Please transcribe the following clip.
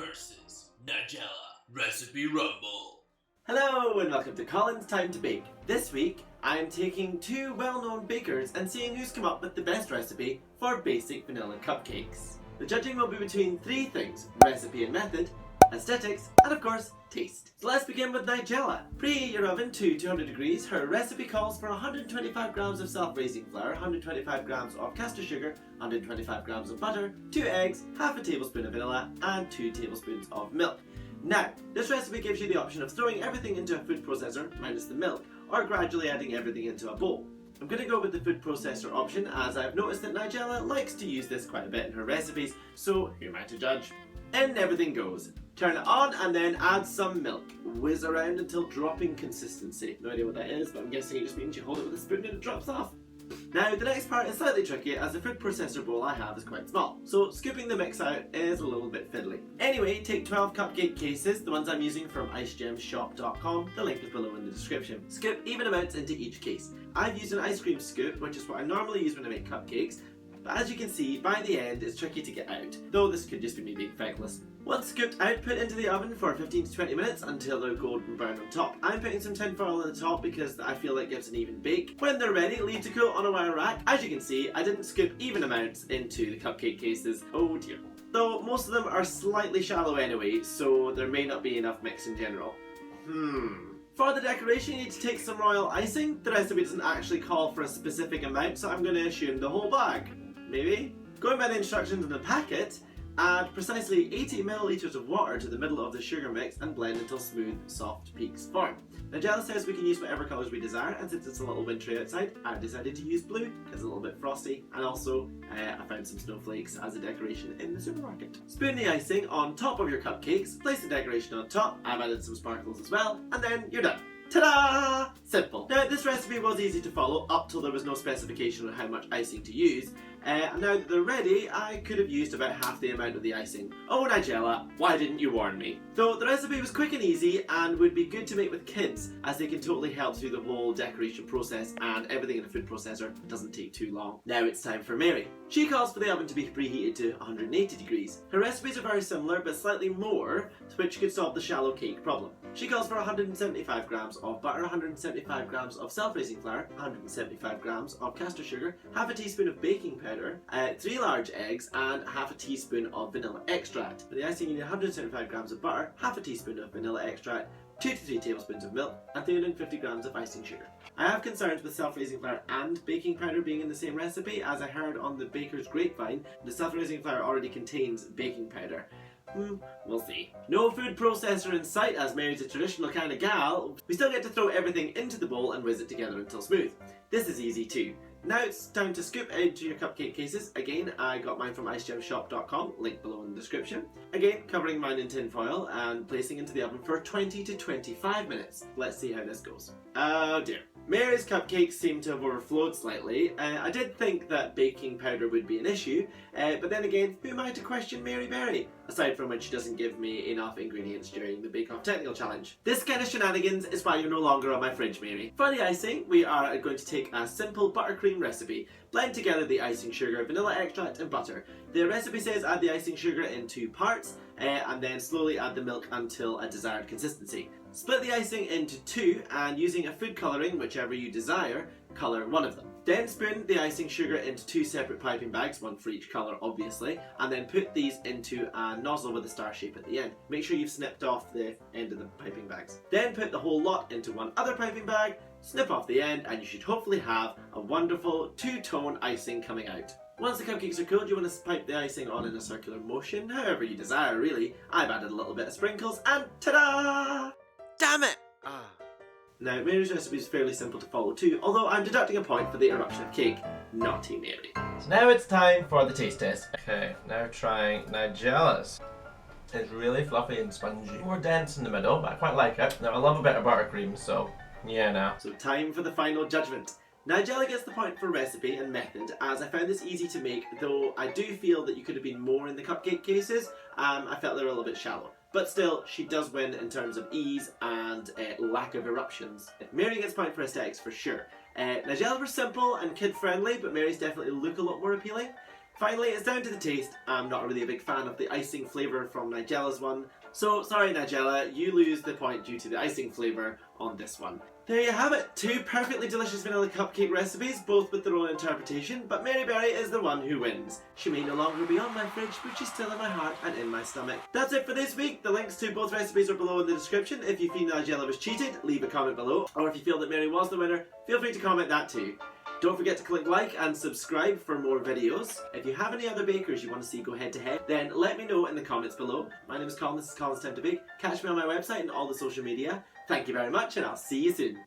versus Nigella Recipe Rumble. Hello and welcome to Colins Time to Bake. This week I am taking two well-known bakers and seeing who's come up with the best recipe for basic vanilla cupcakes. The judging will be between three things: recipe and method, aesthetics, and of course, taste. So let's begin with Nigella. Preheat your oven to 200 degrees. Her recipe calls for 125 grams of self-raising flour, 125 grams of caster sugar, 125 grams of butter, 2 eggs, half a tablespoon of vanilla, and 2 tablespoons of milk. Now, this recipe gives you the option of throwing everything into a food processor, minus the milk, or gradually adding everything into a bowl. I'm going to go with the food processor option, as I've noticed that Nigella likes to use this quite a bit in her recipes, so who am I to judge? In everything goes. Turn it on and then add some milk. Whiz around until dropping consistency. No idea what that is, but I'm guessing it just means you hold it with a spoon and it drops off. Now, the next part is slightly tricky, as the food processor bowl I have is quite small, so scooping the mix out is a little bit fiddly. Anyway, take 12 cupcake cases, the ones I'm using from icedjemsshop.com, the link is below in the description. Scoop even amounts into each case. I've used an ice cream scoop, which is what I normally use when I make cupcakes, but as you can see, by the end it's tricky to get out, though this could just be me being feckless. Once scooped out, put into the oven for 15 to 20 minutes until they're golden brown on top. I'm putting some tin foil on the top because I feel that gives an even bake. When they're ready, leave to cool on a wire rack. As you can see, I didn't scoop even amounts into the cupcake cases. Oh dear. Though most of them are slightly shallow anyway, so there may not be enough mix in general. For the decoration, you need to take some royal icing. The recipe doesn't actually call for a specific amount, so I'm going to assume the whole bag. Maybe? Going by the instructions in the packet, add precisely 80 milliliters of water to the middle of the sugar mix and blend until smooth, soft peaks form. Nigella says we can use whatever colours we desire, and since it's a little wintry outside, I've decided to use blue because it's a little bit frosty, and also I found some snowflakes as a decoration in the supermarket. Spoon the icing on top of your cupcakes, place the decoration on top, I've added some sparkles as well, and then you're done. Ta-da! Simple. Now, this recipe was easy to follow up till there was no specification on how much icing to use. And now that they're ready, I could have used about half the amount of the icing. Oh, Nigella, why didn't you warn me? Though the recipe was quick and easy and would be good to make with kids, as they can totally help through the whole decoration process, and everything in a food processor doesn't take too long. Now it's time for Mary. She calls for the oven to be preheated to 180 degrees. Her recipes are very similar, but slightly more, which could solve the shallow cake problem. She calls for 175 grams of butter, 175 grams of self-raising flour, 175 grams of caster sugar, half a teaspoon of baking powder, 3 large eggs, and half a teaspoon of vanilla extract. For the icing, you need 175 grams of butter, half a teaspoon of vanilla extract, 2 to 3 tablespoons of milk, and 350 grams of icing sugar. I have concerns with self-raising flour and baking powder being in the same recipe, as I heard on the baker's grapevine, the self-raising flour already contains baking powder. We'll see. No food processor in sight, as Mary's a traditional kind of gal. We still get to throw everything into the bowl and whiz it together until smooth. This is easy too. Now it's time to scoop into your cupcake cases. Again, I got mine from icedjemsshop.com, link below in the description. Again, covering mine in tin foil and placing into the oven for 20 to 25 minutes. Let's see how this goes. Oh dear. Mary's cupcakes seem to have overflowed slightly. I did think that baking powder would be an issue, but then again, who am I to question Mary Berry? Aside from when she doesn't give me enough ingredients during the Bake Off Technical Challenge. This kind of shenanigans is why you're no longer on my fridge, Mary. For the icing, we are going to take a simple buttercream recipe. Blend together the icing sugar, vanilla extract, and butter. The recipe says add the icing sugar in 2 parts, and then slowly add the milk until a desired consistency. Split the icing into 2, and using a food colouring, whichever you desire, colour one of them. Then spoon the icing sugar into 2 separate piping bags, one for each colour obviously, and then put these into a nozzle with a star shape at the end. Make sure you've snipped off the end of the piping bags. Then put the whole lot into one other piping bag, snip off the end, and you should hopefully have a wonderful 2-tone icing coming out. Once the cupcakes are cooled, you want to pipe the icing on in a circular motion, however you desire really. I've added a little bit of sprinkles, and ta-da! Damn it! Now, Mary's recipe is fairly simple to follow too, although I'm deducting a point for the eruption of cake. Naughty Mary. So now it's time for the taste test. Okay, now trying Nigella's. It's really fluffy and spongy. More dense in the middle, but I quite like it. Now, I love a bit of buttercream, so yeah now. So time for the final judgment. Nigella gets the point for recipe and method, as I found this easy to make, though I do feel that you could have been more in the cupcake cases. I felt they were a little bit shallow. But still, she does win in terms of ease and lack of eruptions. Mary gets point for aesthetics for sure. Nigella's were simple and kid-friendly, but Mary's definitely look a lot more appealing. Finally, it's down to the taste. I'm not really a big fan of the icing flavour from Nigella's one, so sorry Nigella, you lose the point due to the icing flavour on this one. There you have it, 2 perfectly delicious vanilla cupcake recipes, both with their own interpretation, but Mary Berry is the one who wins. She may no longer be on my fridge, but she's still in my heart and in my stomach. That's it for this week. The links to both recipes are below in the description. If you feel Nigella was cheated, leave a comment below, or if you feel that Mary was the winner, feel free to comment that too. Don't forget to click like and subscribe for more videos. If you have any other bakers you want to see go head to head, then let me know in the comments below. My name is Colin, this is Colin's Time to Bake. Catch me on my website and all the social media. Thank you very much, and I'll see you soon.